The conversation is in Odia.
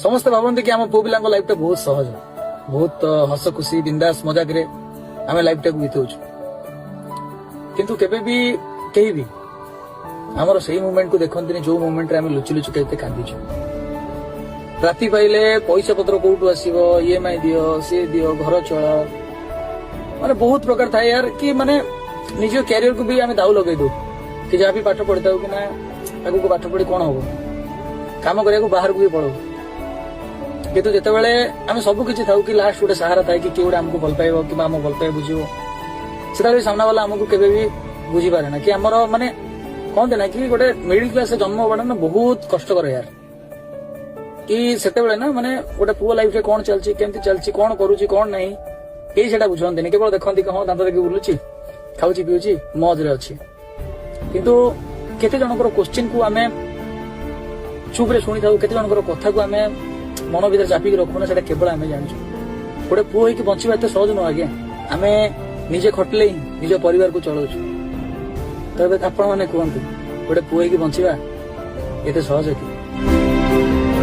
ସମସ୍ତେ ଭାବନ୍ତି କି ଆମ ପୁଅ ପିଲାଙ୍କ ଲାଇଫ ଟା ବହୁତ ସହଜ, ବହୁତ ହସ ଖୁସି ବିନ୍ଦାସ ମଜାକରେ ଆମେ ଲାଇଫ ଟାକୁ ବିତଉଛୁ। କିନ୍ତୁ କେବେ ବି କେହି ବି ଆମର ସେଇ ମୁଭମେଣ୍ଟ କୁ ଦେଖନ୍ତିନି ଯୋଉ ମୁଭମେଣ୍ଟରେ ଆମେ ଲୁଚି ଲୁଚି କେତେ କାନ୍ଦିଛୁ। ରାତି ପାଇଲେ ପଇସା ପତ୍ର କୋଉଠୁ ଆସିବ, EMI ଦିଅ, ସିଏ ଦିଅ, ଘର ଚଳ, ମାନେ ବହୁତ ପ୍ରକାର ଥାଏ ୟାର କି ମାନେ ନିଜ କ୍ୟାରିୟରକୁ ବି ଆମେ ଦାଉ ଲଗେଇ ଦଉ କି ଯାହା ବି ପାଠ ପଢିଥାଉ କି ନା ଆଗକୁ ପାଠ ପଢି କଣ ହବ, କାମ କରିବାକୁ ବାହାରକୁ ବି ପଳଉ। କିନ୍ତୁ ଯେତେବେଳେ ଆମେ ସବୁ କିଛି ଥାଉ କି ଲାଷ୍ଟ ଗୋଟେ ସାହାରା ଥାଏ କି କିଏ ଗୋଟେ ଆମକୁ ଭଲ ପାଇବ କିମ୍ବା ଆମ ଭଲ ପାଇବା ବୁଝିବ, ସେଟା ବି ସାମ୍ନା ବାଲା ଆମକୁ କେବେ ବି ବୁଝିପାରେ ନା। କି ଆମର ମାନେ କହନ୍ତି ନା କି ଗୋଟେ ମିଡିଲ କ୍ଲାସରେ ଜନ୍ମ ହବାଟା ନା ବହୁତ କଷ୍ଟକର ୟାର। କି ସେତେବେଳେ ନା ମାନେ ଗୋଟେ ପୁଅ ଲାଇଫରେ କଣ ଚାଲିଛି, କେମିତି ଚାଲିଛି, କଣ କରୁଛି, କଣ ନାହିଁ, କେହି ସେଟା ବୁଝନ୍ତିନି। କେବଳ ଦେଖନ୍ତି କି ହଁ ଦାନ୍ତ ଦେଖି ବୁଲୁଛି, ଖାଉଛି ପିଉଛି, ମଜରେ ଅଛି। କିନ୍ତୁ କେତେ ଜଣଙ୍କର କୋଶ୍ଚିନ୍ କୁ ଆମେ ଚୁପରେ ଶୁଣିଥାଉ, କେତେ ଜଣଙ୍କର କଥାକୁ ଆମେ ମନ ଭିତରେ ଚାପିକି ରଖୁନା, ସେଟା କେବଳ ଆମେ ଜାଣିଛୁ। ଗୋଟେ ପୁଅ ହେଇକି ବଞ୍ଚିବା ଏତେ ସହଜ ନୁହଁ ଆଜ୍ଞା। ଆମେ ନିଜେ ଖଟିଲେ ହିଁ ନିଜ ପରିବାରକୁ ଚଳଉଛୁ। ତ ଏବେ ଆପଣ ମାନେ କୁହନ୍ତୁ, ଗୋଟେ ପୁଅ ହେଇକି ବଞ୍ଚିବା ଏତେ ସହଜ କି?